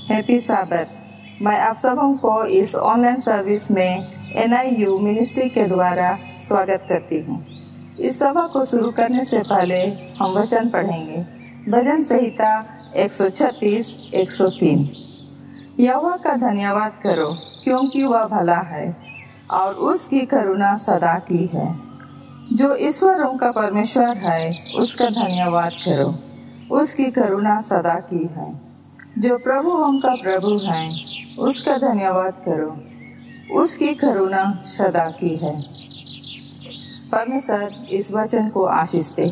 Happy साबत। मैं आप सबों को इस ऑनलाइन सर्विस में NIU मिनिस्ट्री के द्वारा स्वागत करती हूँ। इस सभा को शुरू करने से पहले हम वचन पढ़ेंगे। भजन संहिता 136 103। यहोवा का धन्यवाद करो क्योंकि वह भला है और उसकी करुणा सदा की है। जो ईश्वरों का परमेश्वर है उसका धन्यवाद करो, उसकी करुणा सदा की है। जो प्रभुओं का प्रभु है उसका धन्यवाद करो, उसकी करुणा सदा की है। परमेश्वर इस वचन को आशीष दे।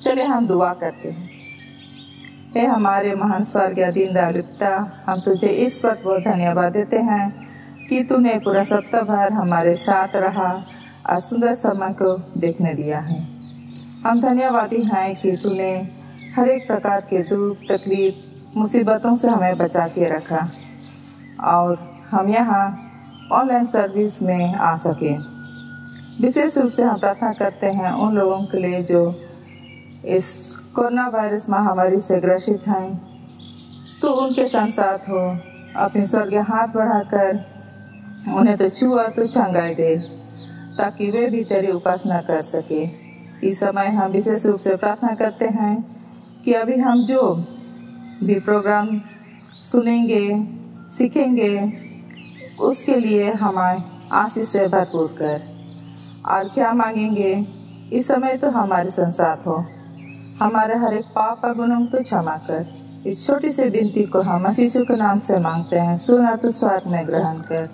चले हम दुआ करते हैं। हे हमारे महान स्वर्गीय दीनदयालु पिता, हम तुझे इस वक्त बहुत धन्यवाद देते हैं कि तूने पूरा सप्ताह भर हमारे साथ रहा और सुंदर समय को देखने दिया है। हम धन्यवादी हैं कि तूने हर एक प्रकार के दुख तकलीफ मुसीबतों से हमें बचा के रखा और हम यहाँ ऑनलाइन सर्विस में आ सके। विशेष रूप से हम प्रार्थना करते हैं उन लोगों के लिए जो इस कोरोना वायरस महामारी से ग्रसित हैं। तो उनके संग साथ हो, अपने स्वर्गीय हाथ बढ़ाकर उन्हें तो छुआ तो चंगाई दे ताकि वे भी तेरी उपासना कर सके। इस समय हम विशेष रूप से प्रार्थना करते हैं कि अभी हम जो भी प्रोग्राम सुनेंगे सीखेंगे उसके लिए हमें आशीष से भरपूर कर, और क्या मांगेंगे इस समय तो हमारे संसाथ हो। हमारे हर एक पाप और गुनों तो क्षमा कर। इस छोटी सी विनती को हम मसीह के नाम से मांगते हैं। सुना तो स्वाद में ग्रहण कर।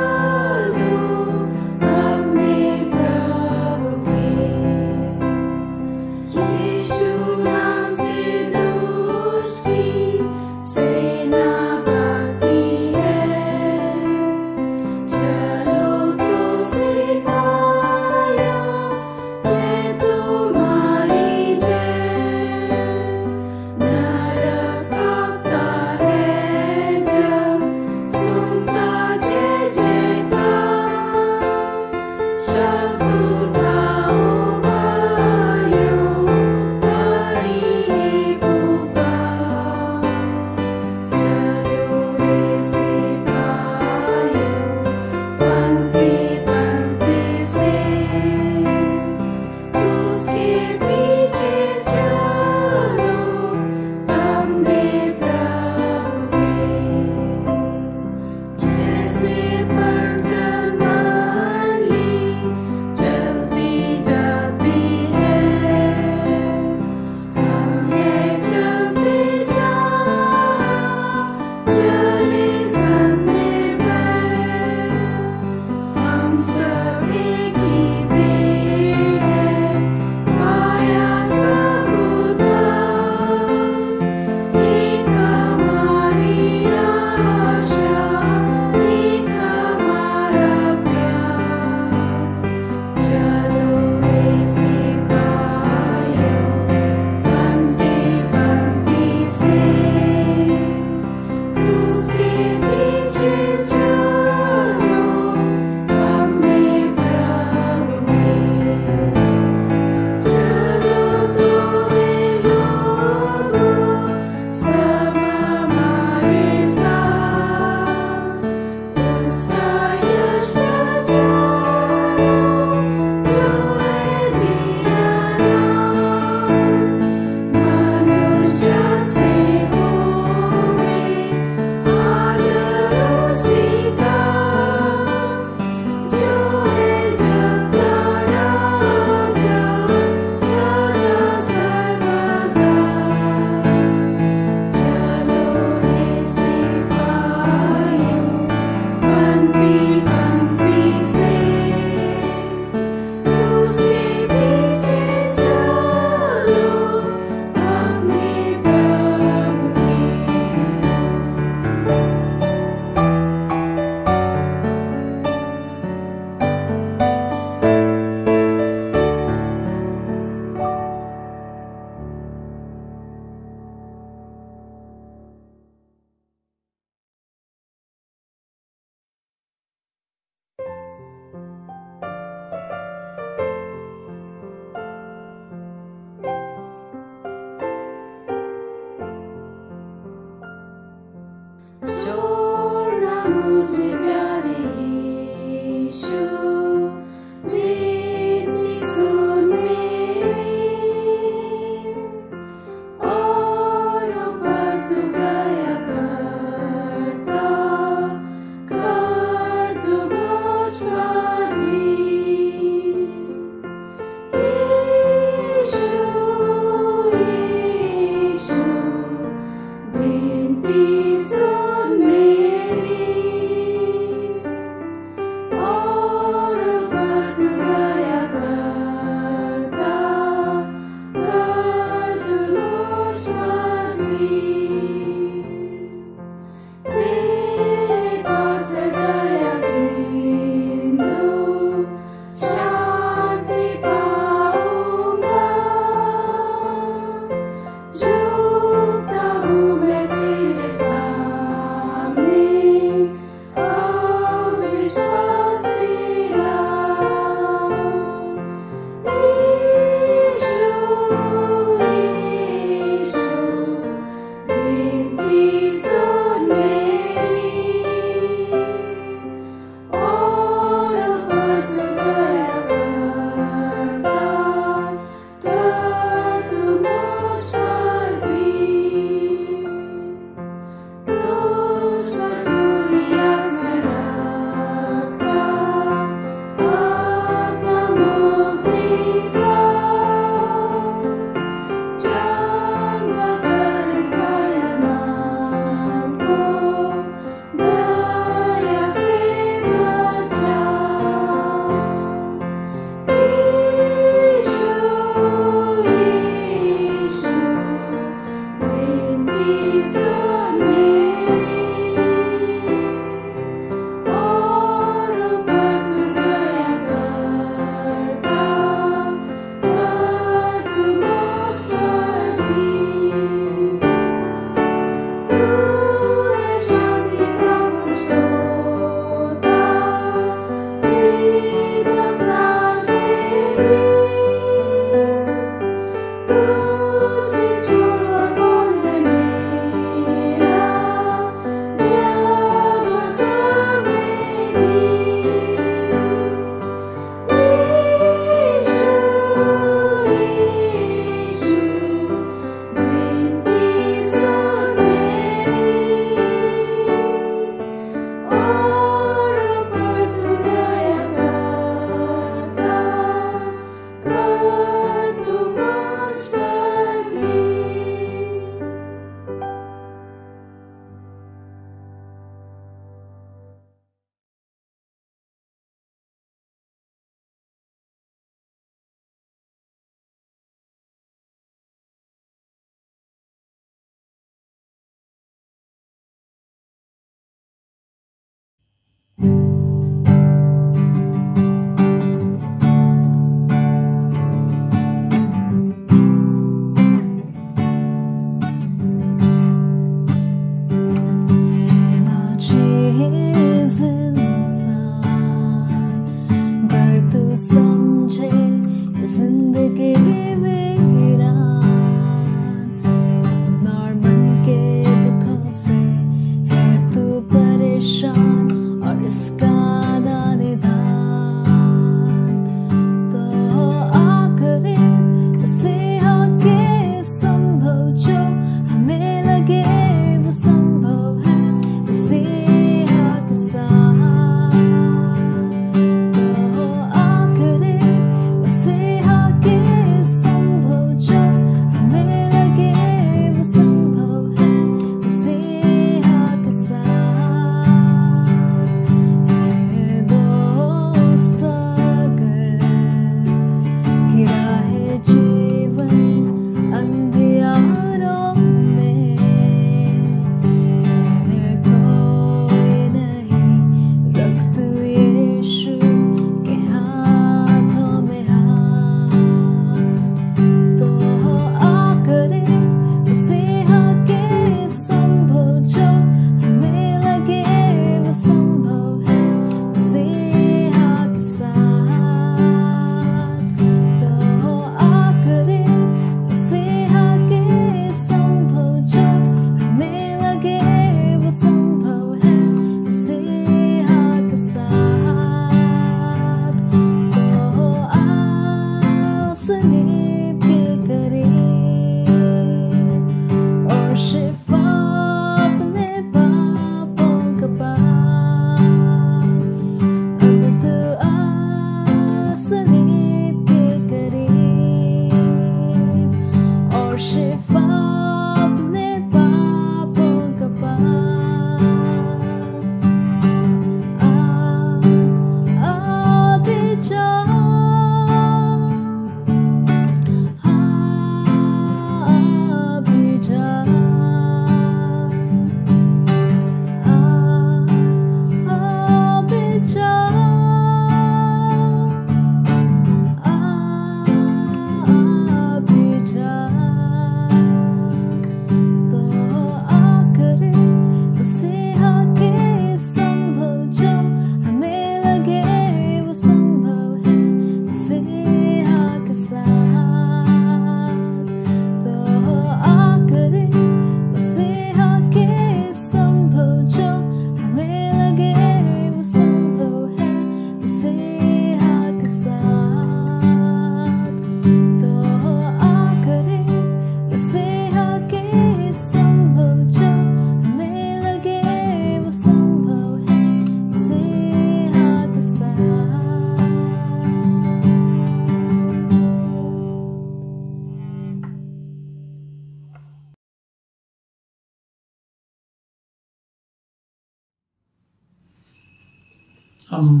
हम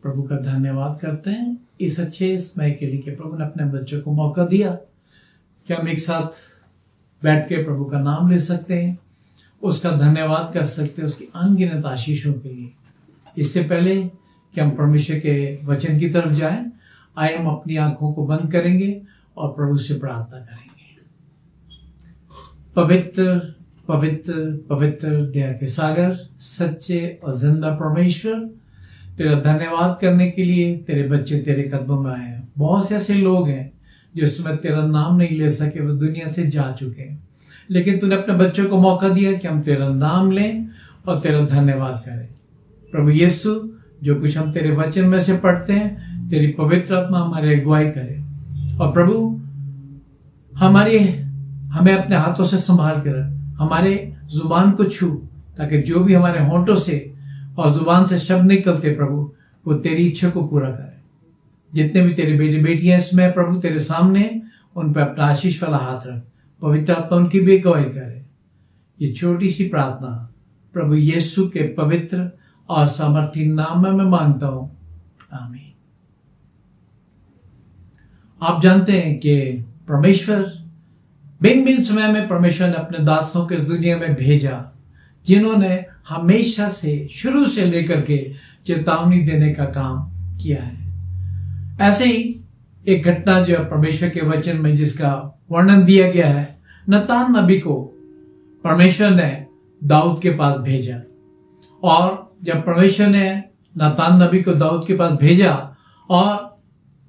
प्रभु का धन्यवाद करते हैं इस अच्छे समय के लिए कि प्रभु ने अपने बच्चों को मौका दिया कि हम एक साथ बैठ के प्रभु का नाम ले सकते हैं, उसका धन्यवाद कर सकते हैं उसकी अनगिनत आशीषों के लिए। इससे पहले कि हम परमेश्वर के वचन की तरफ जाएं, आए हम अपनी आंखों को बंद करेंगे और प्रभु से प्रार्थना करेंगे। पवित्र पवित्र पवित्र दया के सागर, सच्चे और जिंदा परमेश्वर, तेरा धन्यवाद करने के लिए तेरे बच्चे तेरे कदमों में आए हैं। बहुत से ऐसे लोग हैं जो इस समय तेरा नाम नहीं ले सके, वो दुनिया से जा चुके हैं, लेकिन तूने अपने बच्चों को मौका दिया कि हम तेरा नाम लें और तेरा धन्यवाद करें। प्रभु यीशु, जो कुछ हम तेरे वचन में से पढ़ते हैं, तेरी पवित्र आत्मा हमारी अगुवाई करे और प्रभु हमें अपने हाथों से संभाल के रख, हमारे जुबान को छू, ताकि जो भी हमारे होंठों से और जुबान से शब्द निकलते प्रभु, वो तेरी इच्छा को पूरा करे। जितने भी तेरे बेटे बेटियां इसमें प्रभु तेरे सामने, उन पर अपना आशीष वाला हाथ रख, पवित्र आत्मा उनकी भी अगुवाई करे। ये छोटी सी प्रार्थना प्रभु यीशु के पवित्र और सामर्थी नाम में मैं मांगता हूं, आमीन। आप जानते हैं कि परमेश्वर भिन्न भिन्न समय में परमेश्वर ने अपने दासों को इस दुनिया में भेजा, जिन्होंने हमेशा से शुरू से लेकर के चेतावनी देने का काम किया है। ऐसे ही एक घटना जो परमेश्वर के वचन में जिसका वर्णन दिया गया है, नतान नबी को परमेश्वर ने दाऊद के पास भेजा, और जब परमेश्वर ने नतान नबी को दाऊद के पास भेजा और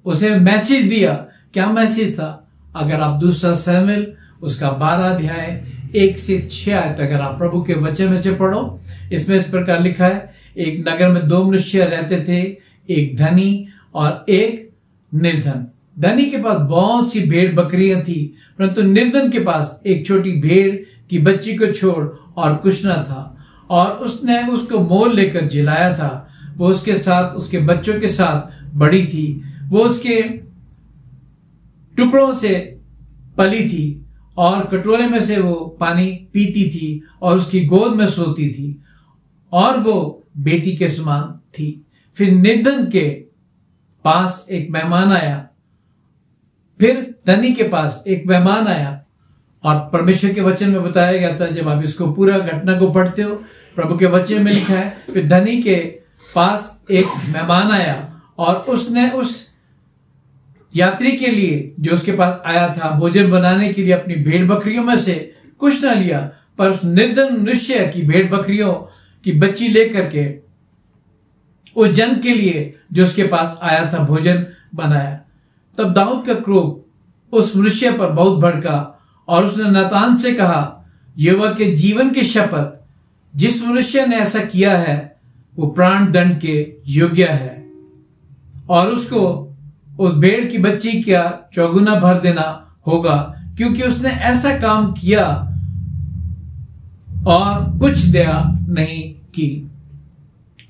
उसे मैसेज दिया, क्या मैसेज था? अगर आप दूसरा शमूएल उसका 12 अध्याय 1 से 6 आयत अगर आप प्रभु के वचन में से पढ़ो, इसमें इस प्रकार लिखा है, एक नगर में 2 मनुष्य रहते थे, एक धनी और एक निर्धन। धनी के पास बहुत सी भेड़ बकरियां थी, परंतु निर्धन के पास एक छोटी भेड़ की बच्ची को छोड़ और कुछ न था, और उसने उसको मोल लेकर जिलाया था। वो उसके साथ, उसके बच्चों के साथ बड़ी थी, वो उसके टुकड़ों से पली थी और कटोरे में से वो पानी पीती थी और उसकी गोद में सोती थी और वो बेटी के समान थी। फिर निर्धन के पास एक मेहमान आया, फिर धनी के पास एक मेहमान आया, और परमेश्वर के वचन में बताया गया था, जब आप इसको पूरा घटना को पढ़ते हो, प्रभु के वचन में लिखा है, फिर धनी के पास एक मेहमान आया और उसने उस यात्री के लिए जो उसके पास आया था भोजन बनाने के लिए अपनी भेड़ बकरियों में से कुछ ना लिया, पर उस निर्धन मनुष्य की भेड़ बकरियों की बच्ची लेकर के उस जन के लिए जो उसके पास आया था भोजन बनाया। तब दाऊद का क्रोध उस मनुष्य पर बहुत भड़का और उसने नातान से कहा, यहोवा के जीवन की शपथ, जिस मनुष्य ने ऐसा किया है वो प्राण दंड के योग्य है, और उसको उस भेड़ की बच्ची का चौगुना भर देना होगा, क्योंकि उसने ऐसा काम किया और कुछ दया नहीं की।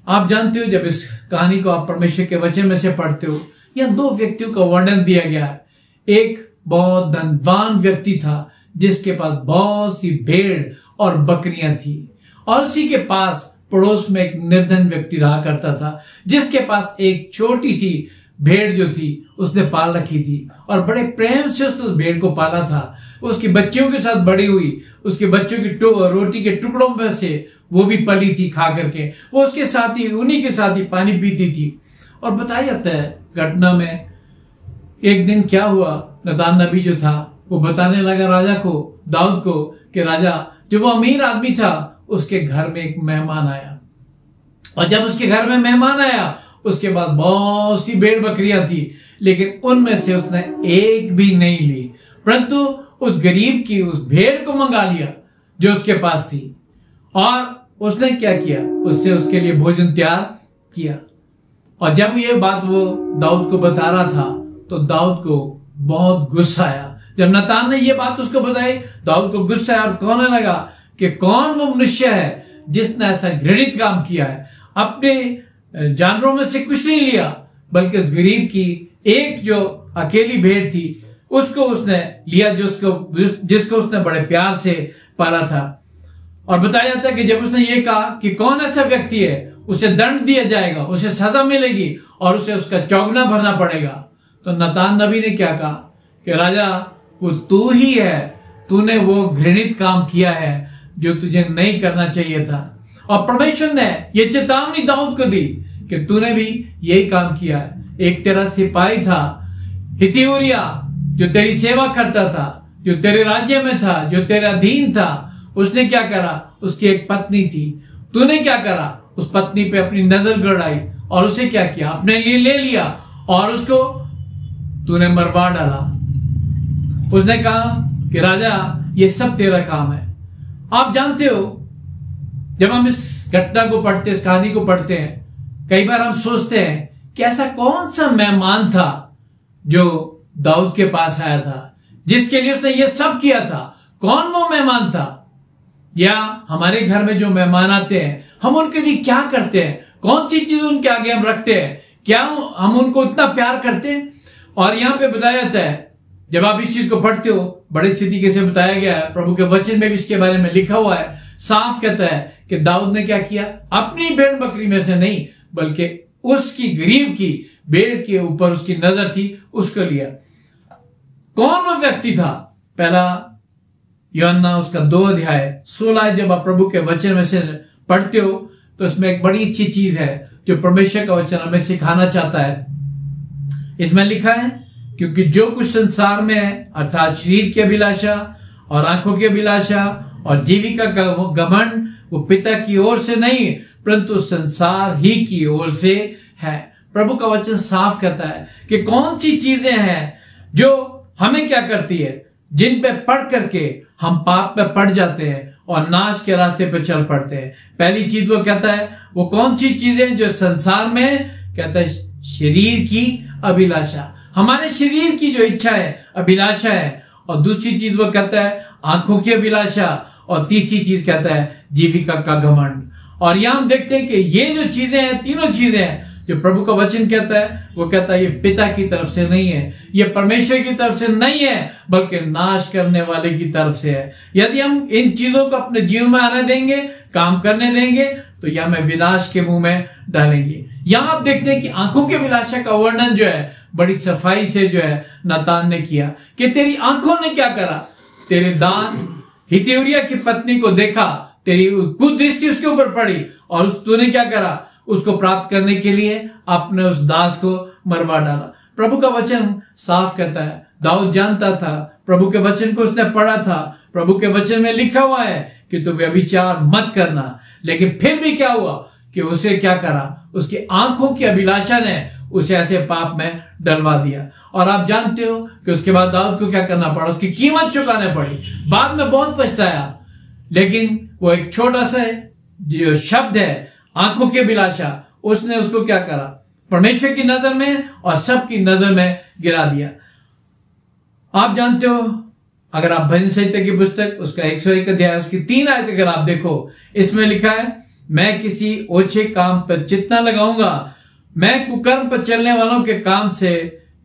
आप जानते हो, जब इस कहानी को आप परमेश्वर के वचन में से पढ़ते हो, यह 2 व्यक्तियों का वर्णन दिया गया है। एक बहुत धनवान व्यक्ति था जिसके पास बहुत सी भेड़ और बकरियां थी, और उसी के पास पड़ोस में एक निर्धन व्यक्ति रहा करता था जिसके पास एक छोटी सी भेड़ जो थी उसने पाल रखी थी, और बड़े प्रेम से उसने उस भेड़ को पाला था। उसकी बच्चियों के साथ बड़ी हुई, उसके बच्चों की रोटी के टुकड़ों में से वो भी पली थी खा करके, वो उसके साथ ही, उन्हीं के साथ ही पानी पीती थी। और बताया जाता है घटना में एक दिन क्या हुआ, नतान नबी जो था वो बताने लगा राजा को, दाऊद को, कि राजा, जो वो अमीर आदमी था उसके घर में एक मेहमान आया, और जब उसके घर में मेहमान आया उसके बाद बहुत सी भेड़ बकरियां थी, लेकिन उनमें से उसने एक भी नहीं ली, परंतु उस गरीब की उस भेड़ को मंगा लिया जो उसके पास थी, और उसने क्या किया, उससे उसके लिए भोजन तैयार किया। और जब ये बात वो दाऊद को बता रहा था तो दाऊद को बहुत गुस्सा आया। जब नतान ने ये बात उसको बताई, दाऊद को गुस्सा आया और कहने लगा कि कौन वो मनुष्य है जिसने ऐसा घृणित काम किया है, अपने जानवरों में से कुछ नहीं लिया, बल्कि उस गरीब की एक जो अकेली भेड़ थी उसको उसने लिया, जिसको उसने बड़े प्यार से पाला था। और बताया जाता है कि जब उसने ये कहा कि कौन ऐसा व्यक्ति है, उसे दंड दिया जाएगा, उसे सजा मिलेगी और उसे उसका चौगुना भरना पड़ेगा, तो नतान नबी ने क्या कहा कि राजा, वो तू ही है, तूने वो घृणित काम किया है जो तुझे नहीं करना चाहिए था। और परमेश्वर ने ये चेतावनी दाऊद को दी कि तूने भी यही काम किया है। एक तेरा सिपाही था हित्ती ऊरिया, जो तेरी सेवा करता था, जो तेरे राज्य में था, जो तेरे अधीन था, उसने क्या करा, उसकी एक पत्नी थी, तूने क्या करा, उस पत्नी पे अपनी नजर गड़ाई और उसे क्या किया, अपने लिए ले लिया और उसको तूने मरवा डाला। उसने कहा कि राजा, ये सब तेरा काम है। आप जानते हो, जब हम इस घटना को पढ़ते, इस कहानी को पढ़ते हैं, कई बार हम सोचते हैं कि ऐसा कौन सा मेहमान था जो दाऊद के पास आया था, जिसके लिए उसने ये सब किया था। कौन वो मेहमान था? या हमारे घर में जो मेहमान आते हैं, हम उनके लिए क्या करते हैं, कौन सी चीज उनके आगे हम रखते हैं, क्या हम उनको इतना प्यार करते हैं? और यहां पे बताया जाता है, जब आप इस चीज को पढ़ते हो, बड़े अच्छी तरीके से बताया गया है, प्रभु के वचन में भी इसके बारे में लिखा हुआ है, साफ कहता है कि दाऊद ने क्या किया, अपनी भेड़ बकरी में से नहीं, बल्कि उसकी गरीब की भेड़ के ऊपर उसकी नजर थी, उसको लिया। कौन वो व्यक्ति था? पहला यूहन्ना उसका 2 अध्याय 16, जब आप प्रभु के वचन में से पढ़ते हो तो इसमें एक बड़ी अच्छी चीज है जो परमेश्वर का वचन हमें सिखाना चाहता है। इसमें लिखा है, क्योंकि जो कुछ संसार में है अर्थात शरीर की अभिलाषा और आंखों की अभिलाषा और जीविका का घमंड, वो पिता की ओर से नहीं परंतु संसार ही की ओर से है। प्रभु का वचन साफ कहता है कि कौन सी चीजें हैं जो हमें क्या करती है, जिन पे पढ़ करके हम पाप पे पड़ जाते हैं और नाश के रास्ते पे चल पड़ते हैं। पहली चीज वो कहता है, वो कौन सी चीजें जो संसार में, कहता है शरीर की अभिलाषा, हमारे शरीर की जो इच्छा है, अभिलाषा है। और दूसरी चीज वो कहता है आंखों की अभिलाषा, और तीसरी चीज कहता है जीविका का घमंड। और यहां हम देखते हैं कि ये जो चीजें हैं, तीनों चीजें हैं जो प्रभु का वचन कहता है, वो कहता है ये पिता की तरफ से नहीं है, ये परमेश्वर की तरफ से नहीं है, बल्कि नाश करने वाले की तरफ से है। यदि हम इन चीजों को अपने जीवन में आने देंगे, काम करने देंगे, तो यह हमें विनाश के मुंह में डालेंगे। यहां आप देखते हैं कि आंखों की अभिलाषा का वर्णन जो है बड़ी सफाई से जो है नातान ने किया कि तेरी आंखों ने क्या करा, तेरे दास हित्तियोरिया की पत्नी को देखा, तेरी कुदृष्टि उसके ऊपर पड़ी और तूने क्या करा, उसको प्राप्त करने के लिए अपने उस दास को मरवा डाला। प्रभु का वचन साफ कहता है, दाऊद जानता था, प्रभु के वचन को उसने पढ़ा था, प्रभु के वचन में लिखा हुआ है कि तू व्यभिचार मत करना, लेकिन फिर भी क्या हुआ कि उसे क्या करा, उसकी आंखों की अभिलाषा ने उसे ऐसे पाप में डलवा दिया। और आप जानते हो कि उसके बाद दाऊद को क्या करना पड़ा, उसकी कीमत चुकाने पड़ी। बाद में बहुत पछताया, लेकिन वो एक छोटा सा जो शब्द है आंखों की अभिलाषा, उसने उसको क्या करा, परमेश्वर की नजर में और सबकी नजर में गिरा दिया। आप जानते हो, अगर आप भजन संहिता की पुस्तक उसका 101 अध्याय उसकी 3 आयत अगर आप देखो, इसमें लिखा है, मैं किसी ओछे काम पर चित्त न लगाऊंगा, मैं कुकर्म पर चलने वालों के काम से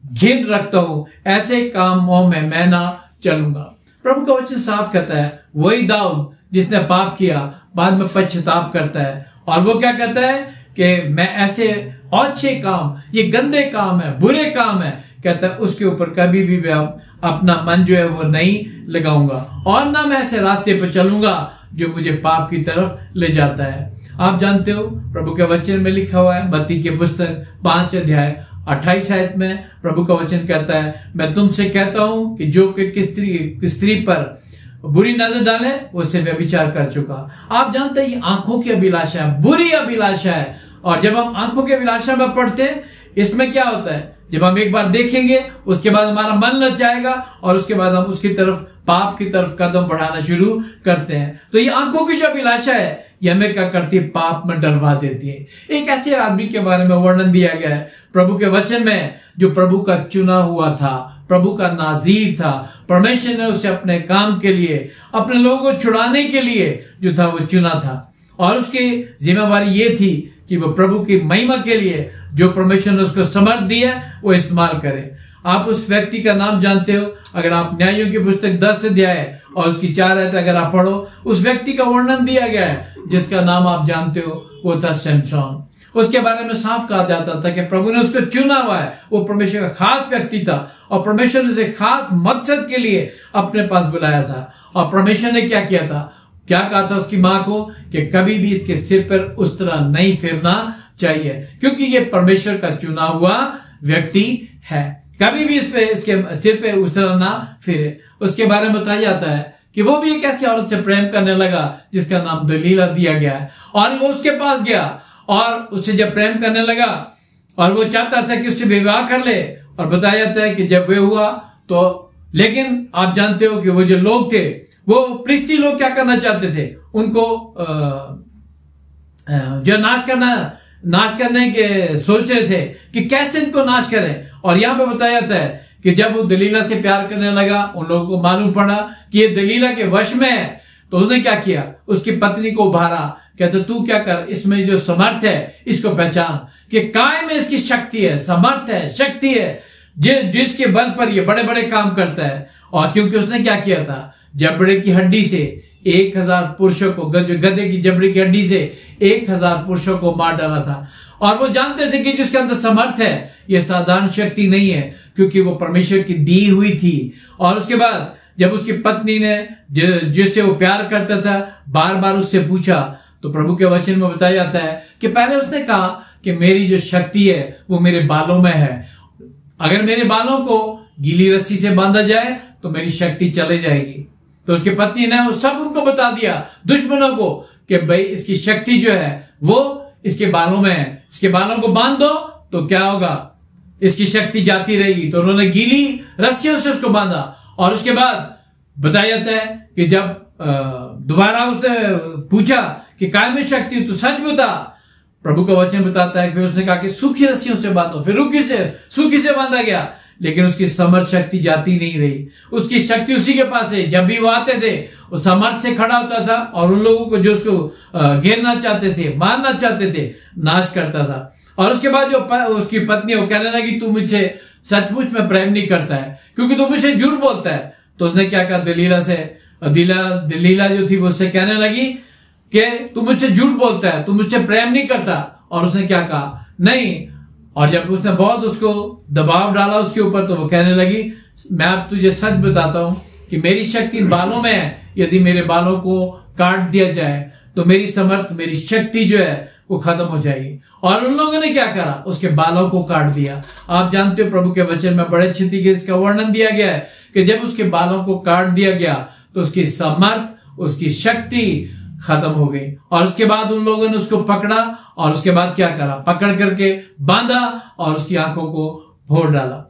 घिन रखता हूं, ऐसे कामों में मैं ना चलूंगा। प्रभु का वचन साफ कहता है, वही दाऊद जिसने पाप किया बाद में पश्चाताप करता है, और वो क्या कहता है कि मैं ऐसे अच्छे काम, ये गंदे काम है, बुरे काम है, कहता है उसके ऊपर कभी भी अपना मन जो है वो नहीं लगाऊंगा, और ना मैं ऐसे रास्ते पर चलूंगा जो मुझे पाप की तरफ ले जाता है। आप जानते हो प्रभु के वचन में लिखा हुआ है, मत्ती की पुस्तक 5 अध्याय 28 आयत में प्रभु का वचन कहता है, मैं तुमसे कहता हूं कि जो कि स्त्री पर बुरी नजर डाले वो उससे व्यभिचार कर चुका। आप जानते हैं ये आंखों की अभिलाषा है, बुरी अभिलाषा है। और जब हम आंखों की अभिलाषा में पढ़ते हैं, इसमें क्या होता है, जब हम एक बार देखेंगे उसके बाद हमारा मन लग जाएगा और उसके बाद हम उसकी तरफ, पाप की तरफ कदम बढ़ाना शुरू करते हैं। तो ये आंखों की जो अभिलाषा है ये हमें क्या करती है, पाप में डलवा देती है। एक ऐसे आदमी के बारे में वर्णन दिया गया है प्रभु के वचन में, जो प्रभु का चुना हुआ था, प्रभु का नाजीर था। परमेश्वर ने उसे अपने काम के लिए, अपने लोगों को छुड़ाने के लिए जो था वो चुना था, और उसकी जिम्मेवारी ये थी कि वो प्रभु की महिमा के लिए जो परमेश्वर ने उसको समर्थ दिया वो इस्तेमाल करे। आप उस व्यक्ति का नाम जानते हो, अगर आप न्यायों की पुस्तक 10 अध्याय और उसकी 4 आयत अगर आप पढ़ो, उस व्यक्ति का वर्णन दिया गया है जिसका नाम आप जानते हो, वो था शिमशोन। उसके बारे में साफ कहा जाता था कि प्रभु ने उसको चुना हुआ है, वो परमेश्वर का खास व्यक्ति था और परमेश्वर ने उसे खास मकसद के लिए अपने पास बुलाया था। और परमेश्वर ने क्या किया था, क्या कहा था उसकी मां को कि कभी भी इसके सिर पर उस तरह नहीं फिरना चाहिए, क्योंकि ये परमेश्वर का चुना हुआ व्यक्ति है, कभी भी इस पे, इसके सिर पे उस तरह ना फिरे। उसके बारे में बताया जाता है कि वो भी एक ऐसी औरत से प्रेम करने लगा जिसका नाम दलीला दिया गया है, और वो उसके पास गया और उससे जब प्रेम करने लगा और वो चाहता था कि उससे विवाह कर ले, और बताया जाता है कि जब वे हुआ तो, लेकिन आप जानते हो कि वो जो लोग थे, वो पृष्ठी लोग क्या करना चाहते थे, उनको जो नाश करने के सोच रहे थे कि कैसे इनको नाश करें। और यहां पे बताया जाता है कि जब वो दलीला से प्यार करने लगा, उन लोगों को मालूम पड़ा कि ये दलीला के वश में है, तो उसने क्या किया, उसकी पत्नी को उभारा, कहते तू क्या कर, इसमें जो समर्थ है इसको पहचान कि काय में इसकी शक्ति है, समर्थ है, शक्ति है, जिसके बल पर ये बड़े बड़े काम करता है। और क्योंकि उसने क्या किया था, जबड़े की हड्डी से 1000 पुरुषों को, गधे की जबड़े की हड्डी से 1000 पुरुषों को मार डाला था। और वो जानते थे कि जिसके अंदर समर्थ है ये साधारण शक्ति नहीं है, क्योंकि वो परमेश्वर की दी हुई थी। और उसके बाद जब उसकी पत्नी ने जिससे वो प्यार करता था बार बार उससे पूछा, तो प्रभु के वचन में बताया जाता है कि पहले उसने कहा कि मेरी जो शक्ति है वो मेरे बालों में है। अगर मेरे बालों को गीली रस्सी से बांधा जाए तो मेरी शक्ति चले जाएगी। तो उसकी पत्नी ने वो सब उनको बता दिया, दुश्मनों को, कि भाई इसकी शक्ति जो है वो इसके बालों में है, इसके बालों को बांध दो तो क्या होगा, इसकी शक्ति जाती रहेगी। तो उन्होंने गीली रस्सियों से उसको बांधा। और उसके बाद बताया जाता है कि जब दोबारा उसने पूछा कि काय में शक्ति, तो सच बता। प्रभु का वचन बताता है कि उसने कहा कि सूखी रस्सियों से बांधो, फिर सूखी से बांधा गया, लेकिन उसकी समर्थ शक्ति जाती नहीं रही। उसकी शक्ति उसी के पास है। जब भी वो आते थे वो समर्थ से खड़ा होता था और उन लोगों को जो उसको घेरना चाहते थे, मारना चाहते थे, नाश करता था। और उसके बाद जो उसकी पत्नी वो कहने लगी तू मुझे सचमुच में प्रेम नहीं करता है क्योंकि तू मुझे झूठ बोलता है। तो उसने क्या कहा, दलीला जो थी वो उससे कहने लगी कि तू मुझसे झूठ बोलता है, तू मुझसे प्रेम नहीं करता। और उसने क्या कहा, नहीं। और जब उसने बहुत उसको दबाव डाला उसके ऊपर, तो वो कहने लगी मैं अब तुझे सच बताता हूं कि मेरी शक्ति बालों में है। यदि मेरे बालों को काट दिया जाए तो मेरी समर्थ, मेरी शक्ति जो है वो खत्म हो जाएगी। और उन लोगों ने क्या करा, उसके बालों को काट दिया। आप जानते हो प्रभु के वचन में बड़े अच्छे तरीके से इसका वर्णन दिया गया है कि जब उसके बालों को काट दिया गया तो उसकी समर्थ, उसकी शक्ति खत्म हो गई। और उसके बाद उन लोगों ने उसको पकड़ा और उसके बाद क्या करा, पकड़ करके बांधा और उसकी आंखों को फोड़ डाला।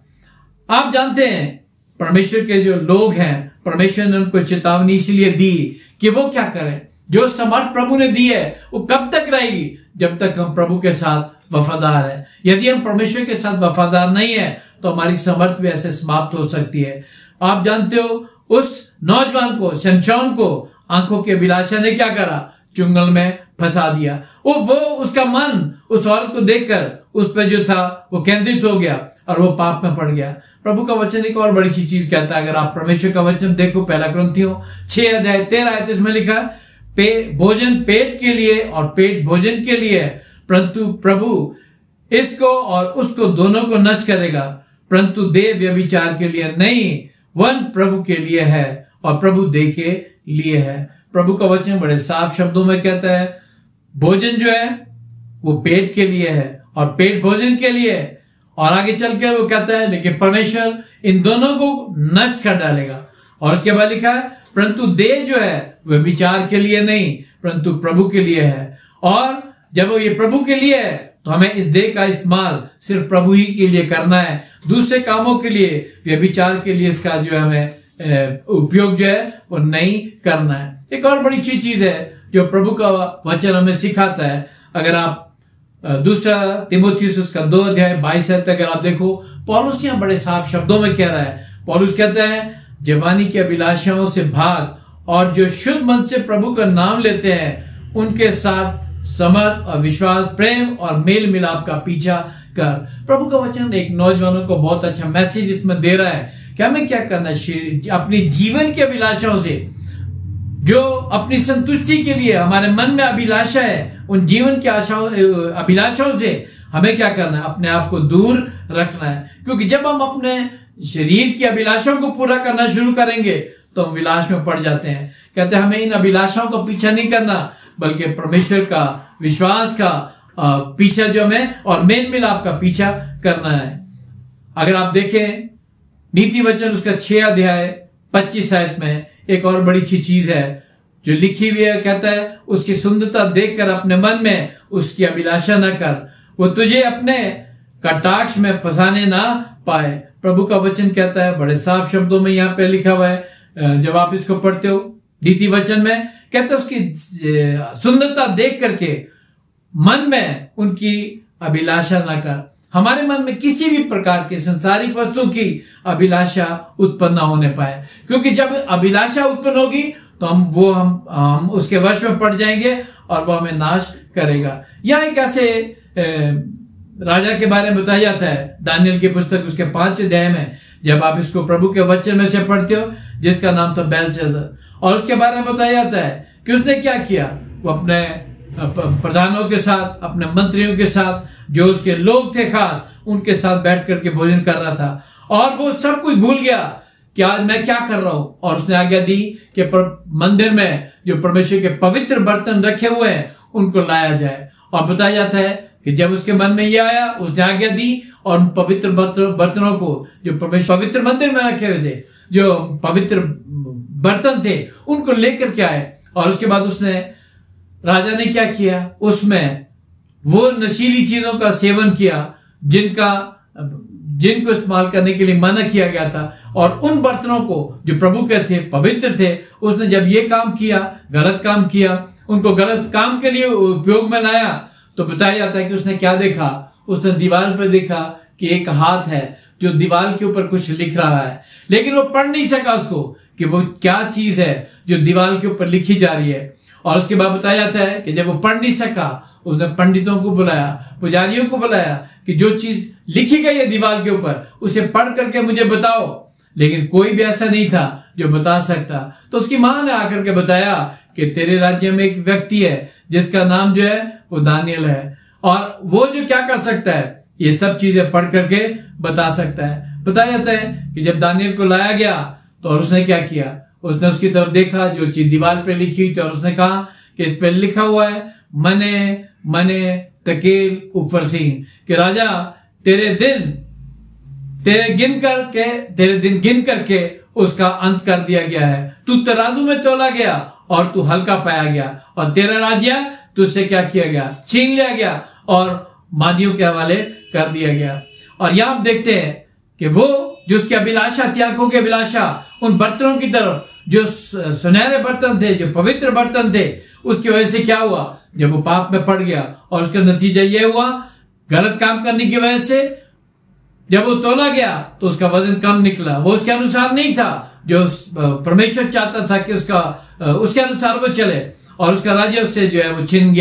आप जानते हैं परमेश्वर के जो लोग हैं, परमेश्वर ने उनको चेतावनी इसलिए दी कि वो क्या करें। जो समर्थ प्रभु ने दी है वो कब तक रहेगी, जब तक हम प्रभु के साथ वफादार है। यदि हम परमेश्वर के साथ वफादार नहीं है तो हमारी समर्थ भी ऐसे समाप्त हो सकती है। आप जानते हो उस नौजवान को, शमशोन को, आंखों के अभिलाषा ने क्या करा, चुंगल में फंसा दिया। वो उसका मन उस औरत को देखकर उस पर जो था वो केंद्रित हो गया और वो पाप में पड़ गया। प्रभु का वचन एक और बड़ी चीज कहता है। अगर आप परमेश्वर का वचन देखो, पहला कुरिन्थियों 6:13 इसमें लिखा है, भोजन पेट के लिए और पेट भोजन के लिए है, परंतु प्रभु इसको और उसको दोनों को नष्ट करेगा। परंतु देह व्यभिचार के लिए नहीं, वन प्रभु के लिए है और प्रभु देह के लिए है। प्रभु का वचन बड़े साफ शब्दों में कहता है भोजन जो है वो पेट के लिए है और पेट भोजन के लिए है। और आगे चलकर वो कहता है लेकिन परमेश्वर इन दोनों को नष्ट कर डालेगा। और उसके बाद लिखा है परंतु देह जो है वह विचार के लिए नहीं, परंतु प्रभु के लिए है। और जब वो ये प्रभु के लिए है तो हमें इस देह का इस्तेमाल सिर्फ प्रभु ही के लिए करना है। दूसरे कामों के लिए, व्यभिचार के लिए इसका जो है हमें उपयोग जो है वो नहीं करना है। एक और बड़ी चीज है जो प्रभु का वचन हमें सिखाता है। अगर आप दूसरा तीमुथियुस उसका 2:22 अगर आप देखो, पौलुस यहाँ बड़े साफ शब्दों में कह रहा है। पौलुस कहता है जवानी की अभिलाषाओं से भाग और जो शुद्ध मन से प्रभु का नाम लेते हैं उनके साथ समर्थ और विश्वास, प्रेम और मेल मिलाप का पीछा कर। प्रभु का वचन एक नौजवानों को बहुत अच्छा मैसेज इसमें दे रहा है कि हमें क्या करना है। अपनी जीवन की अभिलाषाओं से, जो अपनी संतुष्टि के लिए हमारे मन में अभिलाषा है, उन जीवन की अभिलाषाओं से हमें क्या करना है, अपने आप को दूर रखना है। क्योंकि जब हम अपने शरीर की अभिलाषाओं को पूरा करना शुरू करेंगे तो हम विलास में पड़ जाते हैं। कहते हैं हमें इन अभिलाषाओं का पीछा नहीं करना, बल्कि परमेश्वर का, विश्वास का पीछा जो हमें और मेल मिलाप का पीछा करना है। अगर आप देखें नीति वचन उसका 6:25 में एक और बड़ी अच्छी चीज है जो लिखी हुई है। कहता है उसकी सुंदरता देखकर अपने मन में उसकी अभिलाषा न कर, वो तुझे अपने कटाक्ष में फंसाने ना पाए। प्रभु का वचन कहता है बड़े साफ शब्दों में यहाँ पे लिखा हुआ है। जब आप इसको पढ़ते हो नीति वचन में, कहते उसकी सुंदरता देख करके मन में उनकी अभिलाषा ना कर। हमारे मन में किसी भी प्रकार के संसारिक वस्तु की अभिलाषा उत्पन्न ना होने पाए, क्योंकि जब अभिलाषा उत्पन्न होगी तो हम उसके वश में पड़ जाएंगे और वो हमें नाश करेगा। यहाँ एक ऐसे राजा के बारे में बताया जाता है दानियल की पुस्तक उसके 5 अध्याय में। जब आप इसको प्रभु के वचन में से पढ़ते हो, जिसका नाम था बेलशस्सर, और उसके बारे में बताया जाता है कि उसने क्या किया। वो अपने प्रधानों के साथ, अपने मंत्रियों के साथ, जो उसके लोग थे खास, उनके साथ बैठ करके भोजन कर रहा था और वो सब कुछ भूल गया कि आज मैं क्या कर रहा हूं। और उसने आज्ञा दी कि मंदिर में जो परमेश्वर के पवित्र बर्तन रखे हुए हैं उनको लाया जाए। और बताया जाता है कि जब उसके मन में यह आया, उसने आज्ञा दी और पवित्र बर्तनों को जो परमेश्वर पवित्र मंदिर में रखे हुए थे, जो पवित्र बर्तन थे, उनको लेकर के आए। और उसके बाद उसने राजा ने क्या किया, उसमें वो नशीली चीजों का सेवन किया जिनको इस्तेमाल करने के लिए मना किया गया था। और उन बर्तनों को जो प्रभु के थे, पवित्र थे, उसने जब ये काम किया, गलत काम किया, उनको गलत काम के लिए उपयोग में लाया, तो बताया जाता है कि उसने क्या देखा, उसने दीवार पर देखा कि एक हाथ है जो दीवार के ऊपर कुछ लिख रहा है, लेकिन वो पढ़ नहीं सका उसको कि वो क्या चीज है जो दीवार के ऊपर लिखी जा रही है। और उसके बाद बताया जाता है कि जब वो पढ़ नहीं सका, उसने पंडितों को बुलाया, पुजारियों को बुलाया कि जो चीज लिखी गई है दीवार के ऊपर, उसे पढ़ करके मुझे बताओ। लेकिन कोई भी ऐसा नहीं था जो बता सकता। तो उसकी मां ने आकर के बताया कि तेरे राज्य में एक व्यक्ति है जिसका नाम जो है वो दानियल है, और वो जो क्या कर सकता है, ये सब चीजें पढ़ करके बता सकता है। बताया जाता है कि जब दानियल को लाया गया तो और उसने क्या किया, उसने उसकी तरफ देखा जो चीज दीवार पे लिखी हुई थी, और उसने कहा कि इस पे लिखा हुआ है मने मने तकील उफरसीन, कि राजा तेरे दिन गिन करके उसका अंत कर दिया गया है। तू तराजू में तोला गया और तू हल्का पाया गया, और तेरा राज्य तुझसे क्या किया गया, छीन लिया गया और मादियों के हवाले कर दिया गया। और यहां आप देखते हैं कि वो जो उसकी अभिलाषा थी, आंखों की अभिलाषा उन बर्तनों की तरफ, जो सुनहरे बर्तन थे, जो पवित्र बर्तन थे, उसकी वजह से क्या हुआ, जब वो पाप में पड़ गया और उसका नतीजा ये हुआ, गलत काम करने की वजह से जब वो तोला गया तो उसका वजन कम निकला। वो उसके अनुसार नहीं था जो परमेश्वर चाहता था कि उसके अनुसार वो चले, और उसका राज्य उससे जो है वो छीन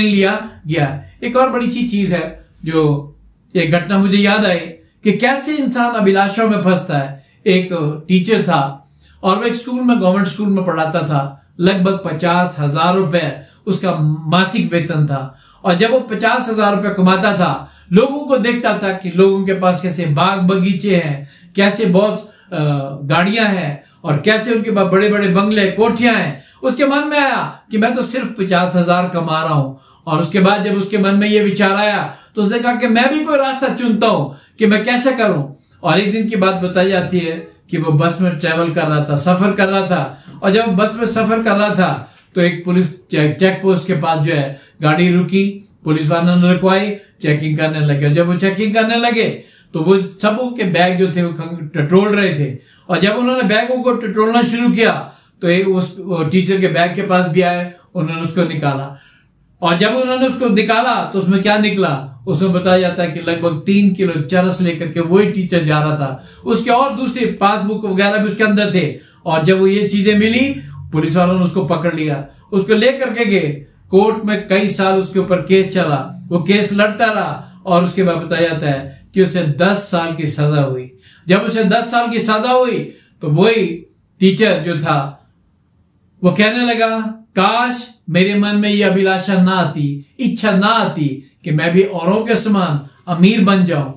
लिया गया। एक और बड़ी सी चीज है जो एक घटना मुझे याद आई कि कैसे इंसान अभिलाषाओं में फंसता है। एक टीचर था और वो एक स्कूल में, गवर्नमेंट स्कूल में पढ़ाता था। लगभग 50,000 रुपए उसका मासिक वेतन था, और जब वो 50,000 रुपए कमाता था, लोगों को देखता था कि लोगों के पास कैसे बाग बगीचे हैं, कैसे बहुत गाड़ियां हैं, और कैसे उनके पास बड़े बड़े बंगले, कोठियां हैं। उसके मन में आया कि मैं तो सिर्फ 50,000 कमा रहा हूं। और उसके बाद जब उसके मन में ये विचार आया तो उसने कहा कि मैं भी कोई रास्ता चुनता हूं कि मैं कैसे करूं। और एक दिन की बात बताई जाती है कि वो बस में ट्रेवल कर रहा था, सफर कर रहा था, और जब बस में सफर कर रहा था तो एक पुलिस चेक पोस्ट के पास जो है गाड़ी रुकी, पुलिस वालों ने रुकवाई, चेकिंग करने लगे। जब वो चेकिंग करने लगे तो वो सबों के बैग जो थे वो टटोल रहे थे, और जब उन्होंने बैगों को टटोलना शुरू किया तो उस टीचर के बैग के पास भी आए, उन्होंने उसको निकाला। और जब उन्होंने उसको निकाला तो उसमें क्या निकला, उसमें बताया जाता है कि लगभग 3 किलो चरस लेकर के वही टीचर जा रहा था। उसके और दूसरे पासबुक वगैरह भी उसके अंदर थे, और जब वो ये चीजें मिली, पुलिस वालों ने उसको पकड़ लिया, उसको लेकर के गए कोर्ट में। कई साल उसके ऊपर केस चला, वो केस लड़ता रहा, और उसके बाद बताया जाता है कि उसे 10 साल की सजा हुई। जब उसे 10 साल की सजा हुई तो वही टीचर जो था वो कहने लगा, काश मेरे मन में यह अभिलाषा ना आती, इच्छा ना आती कि मैं भी औरों के समान अमीर बन जाऊं।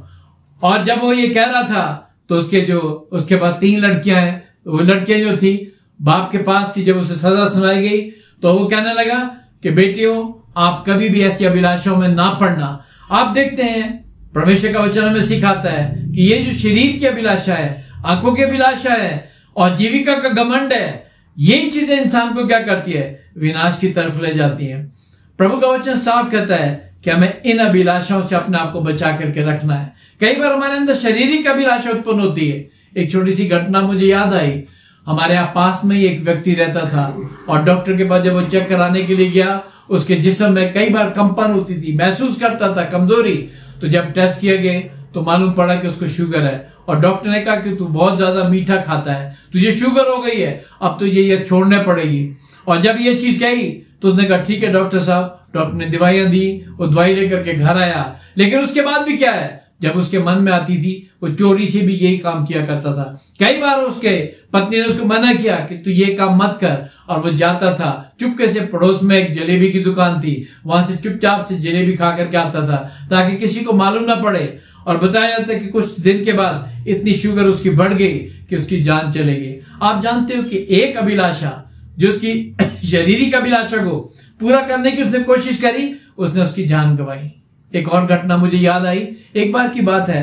और जब वो ये कह रहा था तो उसके पास 3 लड़कियां हैं, वो लड़कियां जो थी बाप के पास थी। जब उसे सजा सुनाई गई तो वो कहने लगा कि बेटियों, आप कभी भी ऐसी अभिलाषाओं में ना पड़ना। आप देखते हैं परमेश्वर का वचन हमें सिखाता है कि ये जो शरीर की अभिलाषा है, आंखों की अभिलाषा है और जीविका का घमंड है, यही चीजें इंसान को क्या करती है, विनाश की तरफ ले जाती हैं। प्रभु का वचन साफ कहता है कि हमें इन अभिलाषाओं से अपने आप को बचा करके रखना है। कई बार हमारे अंदर शारीरिक अभिलाषा उत्पन्न होती है। एक छोटी सी घटना मुझे याद आई। हमारे यहाँ पास में ही एक व्यक्ति रहता था, और डॉक्टर के पास जब वो चेक कराने के लिए गया, उसके जिस्म में कई बार कंपन होती थी, महसूस करता था कमजोरी। तो जब टेस्ट किए गए तो मालूम पड़ा कि उसको शुगर है, और डॉक्टर ने कहा कि तू बहुत ज्यादा मीठा खाता है, तुझे शुगर हो गई है, अब तो ये छोड़ने पड़ेगी। और जब ये चीज कही तो उसने कहा ठीक है डॉक्टर साहब। डॉक्टर ने दवाइयां दी, वो दवाई लेकर के घर आया। लेकिन उसके बाद भी क्या है, जब उसके मन में आती थी वो चोरी से भी यही काम किया करता था। कई बार उसके पत्नी ने उसको मना किया कि तू ये काम मत कर, और वो जाता था चुपके से। पड़ोस में एक जलेबी की दुकान थी, वहां से चुपचाप से जलेबी खा करके आता था ताकि किसी को मालूम ना पड़े। और बताया जाता है कि कुछ दिन के बाद इतनी शुगर उसकी बढ़ गई कि उसकी जान चली गई। आप जानते हो कि एक अभिलाषा जो उसकी शारीरिक अभिलाषा को पूरा करने की उसने कोशिश करी, उसने उसकी जान गंवाई। एक और घटना मुझे याद आई, एक बार की बात है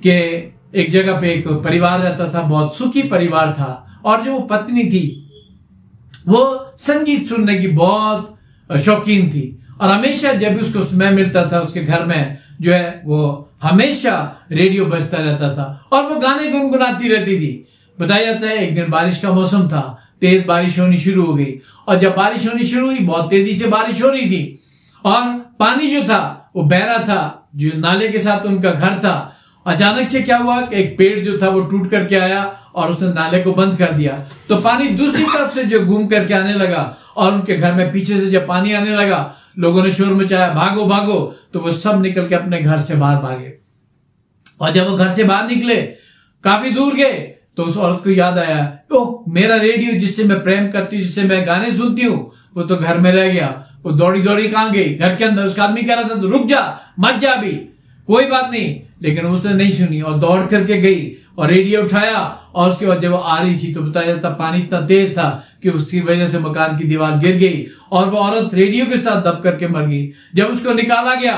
कि एक जगह पे एक परिवार रहता था, बहुत सुखी परिवार था, और जो वो पत्नी थी वो संगीत सुनने की बहुत शौकीन थी, और हमेशा जब भी उसको समय मिलता था उसके घर में जो है वो हमेशा रेडियो बजता रहता था और वो गाने गुनगुनाती रहती थी। बताया जाता है एक दिन बारिश का मौसम था, तेज बारिश होनी शुरू हो गई, और जब बारिश होनी शुरू हुई बहुत तेजी से बारिश हो रही थी, और पानी जो था वो बह रहा था, जो नाले के साथ उनका घर था। अचानक से क्या हुआ कि एक पेड़ जो था वो टूट करके आया और उसने नाले को बंद कर दिया, तो पानी दूसरी तरफ से जो घूम करके आने लगा, और उनके घर में पीछे से जब पानी आने लगा, लोगों ने शोर मचाया, भागो भागो, तो वो सब निकल के अपने घर से बाहर भागे। और जब वो घर से बाहर निकले, काफी दूर गए, तो उस औरत को याद आया, ओह मेरा रेडियो जिससे मैं प्रेम करती हूँ, जिससे मैं गाने सुनती हूँ, वो तो घर में रह गया। वो दौड़ी दौड़ी कहां गई, घर के अंदर। उसका आदमी कह रहा था तो रुक जा, मत जा अभी, कोई बात नहीं, लेकिन उसने नहीं सुनी और दौड़ करके गई और रेडियो उठाया, और उसके बाद जब वो आ रही थी तो बताया जाता पानी इतना तेज था कि उसकी वजह से मकान की दीवार गिर गई और वो औरत रेडियो के साथ दब करके मर गई। जब उसको निकाला गया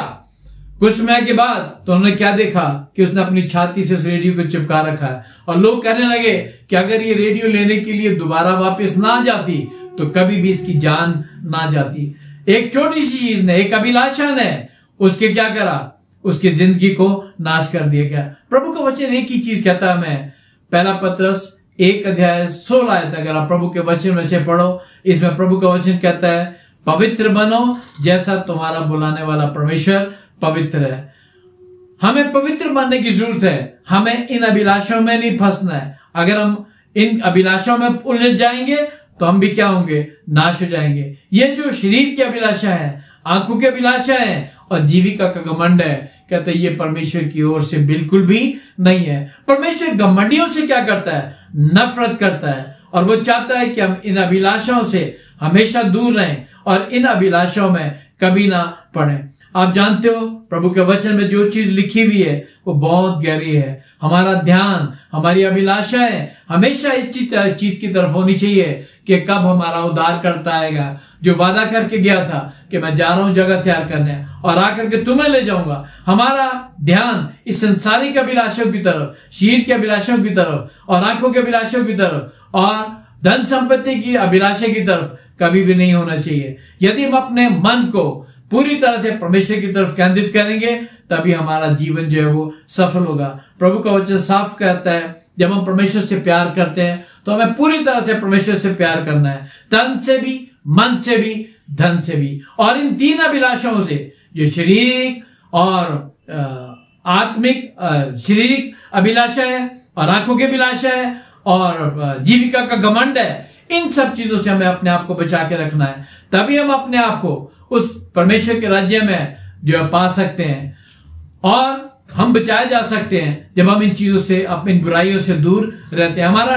कुछ समय के बाद, तो उन्होंने क्या देखा कि उसने अपनी छाती से उस रेडियो को चिपका रखा है, और लोग कहने लगे कि अगर ये रेडियो लेने के लिए दोबारा वापस ना आ जाती तो कभी भी इसकी जान ना जाती। एक छोटी सी चीज ने, एक अभिलाषा ने उसके क्या करा, उसकी जिंदगी को नाश कर दिया गया। प्रभु का वचन एक ही चीज कहता है, मैं पहला पत्रस 1:16 आयत, अगर आप प्रभु के वचन में से पढ़ो, इसमें प्रभु का वचन कहता है, पवित्र बनो जैसा तुम्हारा बुलाने वाला परमेश्वर पवित्र है। हमें पवित्र बनने की जरूरत है, हमें इन अभिलाषाओं में नहीं फंसना है। अगर हम इन अभिलाषाओं में उलझ जाएंगे तो हम भी क्या होंगे, नाश हो जाएंगे। ये जो शरीर की अभिलाषा है, आंखों की अभिलाषा है और जीविका का घमंड है, कहते हैं ये परमेश्वर की ओर से बिल्कुल भी नहीं है। परमेश्वर घमंडियों से क्या करता है, नफरत करता है, और वो चाहता है कि हम इन अभिलाषाओं से हमेशा दूर रहें और इन अभिलाषाओं में कभी ना पड़ें। आप जानते हो प्रभु के वचन में जो चीज लिखी हुई है वो बहुत गहरी है। हमारा ध्यान, हमारी अभिलाषाएं हमेशा इस चीज की तरफ होनी चाहिए कि कब हमारा उद्धार करता आएगा, जो वादा करके गया था कि मैं जा रहा हूं जगह तैयार करने और आकर के तुम्हें ले जाऊंगा। हमारा ध्यान इस संसारिक अभिलाषाओं की तरफ, शरीर की अभिलाषाओं की तरफ और आंखों की अभिलाषाओं की तरफ और धन संपत्ति की अभिलाषा की तरफ कभी भी नहीं होना चाहिए। यदि हम अपने मन को पूरी तरह से परमेश्वर की तरफ केंद्रित करेंगे तभी हमारा जीवन जो है वो सफल होगा। प्रभु का वचन साफ कहता है, जब हम परमेश्वर से प्यार करते हैं तो हमें पूरी तरह से परमेश्वर से प्यार करना है, तन से भी, मन से भी, धन से भी। और इन तीन अभिलाषाओं से, जो शारीरिक और आत्मिक, शारीरिक अभिलाषा है और आंखों की अभिलाषा है और जीविका का घमंड है, इन सब चीजों से हमें अपने आप को बचा के रखना है। तभी हम अपने आप को उस परमेश्वर के राज्य में जो है पा सकते हैं और हम बचाए जा सकते हैं जब हम इन चीजों से, अपनी बुराइयों से दूर रहते हैं। हमारा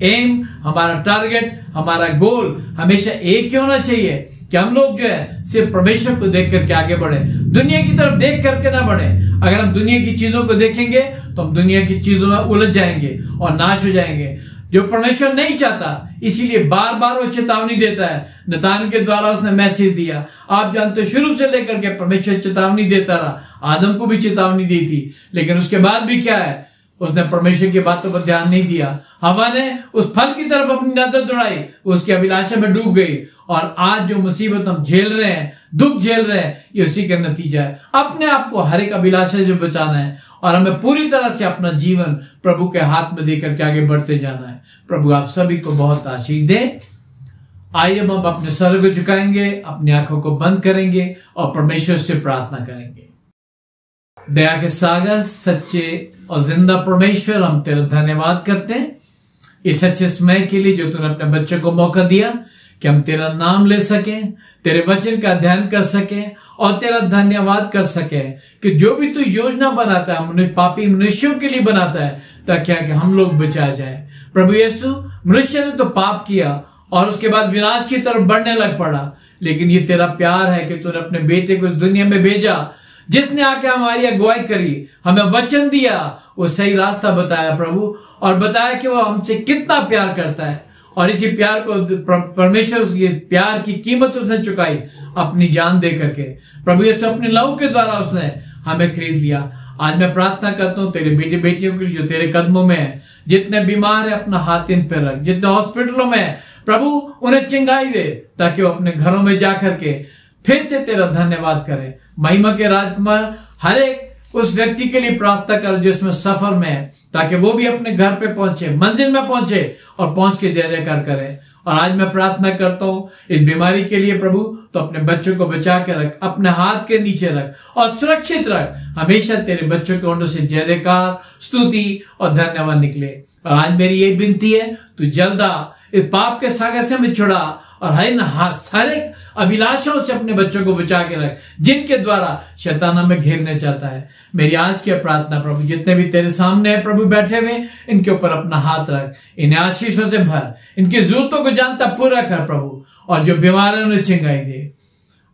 एम, हमारा टारगेट, हमारा गोल हमेशा एक ही होना चाहिए कि हम लोग जो है सिर्फ परमेश्वर को देख करके आगे बढ़े, दुनिया की तरफ देख करके ना बढ़े। अगर हम दुनिया की चीजों को देखेंगे तो हम दुनिया की चीजों में उलझ जाएंगे और नाश हो जाएंगे, जो परमेश्वर नहीं चाहता। इसीलिए बार बार वो चेतावनी देता है, नतान के द्वारा उसने मैसेज दिया। आप जानते हो शुरू से लेकर के परमेश्वर चेतावनी देता रहा, आदम को भी चेतावनी दी थी, लेकिन उसके बाद भी क्या है, उसने परमेश्वर की बातों पर ध्यान नहीं दिया। हवा ने उस फल की तरफ अपनी नजर दौड़ाई, उसकी अभिलाषा में डूब गई, और आज जो मुसीबत हम झेल रहे हैं, दुख झेल रहे हैं, ये उसी का नतीजा है। अपने आप को हर एक अभिलाषा से बचाना है और हमें पूरी तरह से अपना जीवन प्रभु के हाथ में देकर के आगे बढ़ते जाना है। प्रभु आप सभी को बहुत आशीष दे। आइए हम अपने सर को झुकाएंगे, अपनी आंखों को बंद करेंगे और परमेश्वर से प्रार्थना करेंगे। दया के सागर, सच्चे और जिंदा परमेश्वर, हम तेरा धन्यवाद करते हैं इस अच्छे समय के लिए जो तूने अपने बच्चों को मौका दिया कि हम तेरा नाम ले सकें, तेरे वचन का अध्ययन कर सकें और तेरा धन्यवाद कर सकें कि जो भी तू योजना बनाता है पापी मनुष्यों के लिए बनाता है ताकि हम लोग बचाए जाए। प्रभु यीशु, मनुष्य ने तो पाप किया और उसके बाद विनाश की तरफ बढ़ने लग पड़ा, लेकिन ये तेरा प्यार है कि तूने अपने बेटे को इस दुनिया में भेजा, जिसने आके हमारी अगुवाई करी, हमें वचन दिया, वो सही रास्ता बताया प्रभु, और बताया कि वो हमसे कितना प्यार करता है और इसी प्यार को परमेश्वर, ये प्यार की कीमत उसने चुकाई अपनी जान दे करके। प्रभु यीशु अपने लहू के द्वारा उसने हमें खरीद लिया। आज मैं प्रार्थना करता हूँ तेरे बेटे बेटियों के लिए जो तेरे कदमों में है, जितने बीमार है अपना हाथ इन पर रख, जितने हॉस्पिटलों में है प्रभु उन्हें चंगाई दे, ताकि वो अपने घरों में जाकर के फिर से तेरा धन्यवाद करें। महिमा के राजकुमार हर एक उस व्यक्ति के लिए प्रार्थना कर जो इसमें सफर में है, ताकि वो भी अपने घर पे पहुंचे, मंजिल में पहुंचे और पहुंच के जय जयकार करें। और आज मैं प्रार्थना करता हूँ इस बीमारी के लिए प्रभु, तो अपने बच्चों को बचा के रख, अपने हाथ के नीचे रख और सुरक्षित रख। हमेशा तेरे बच्चों के ओंठों से जय जयकार, स्तुति और धन्यवाद निकले। और आज मेरी ये विनती है, तू जल्दा इस पाप के सागर से हमें छुड़ा और हर एक अभिलाषाओं से अपने बच्चों को बचा के रख, जिनके द्वारा शैतान हमें घेरने चाहता है। मेरी आज की प्रार्थना प्रभु, जितने भी तेरे सामने है प्रभु बैठे हुए, इनके ऊपर अपना हाथ रख, इन्हें आशीषों से भर, इनकी जरूरतों को जानता पूरा कर प्रभु, और जो बीमार है उन्हें चंगाई दे।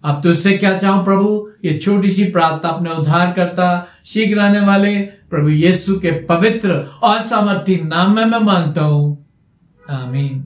अब तुझसे क्या चाहूं प्रभु, ये छोटी सी प्रार्थना अपने उद्धार करता शीघ्र आने वाले प्रभु यीशु के पवित्र और सामर्थी नाम में मैं मांगता हूं, आमीन।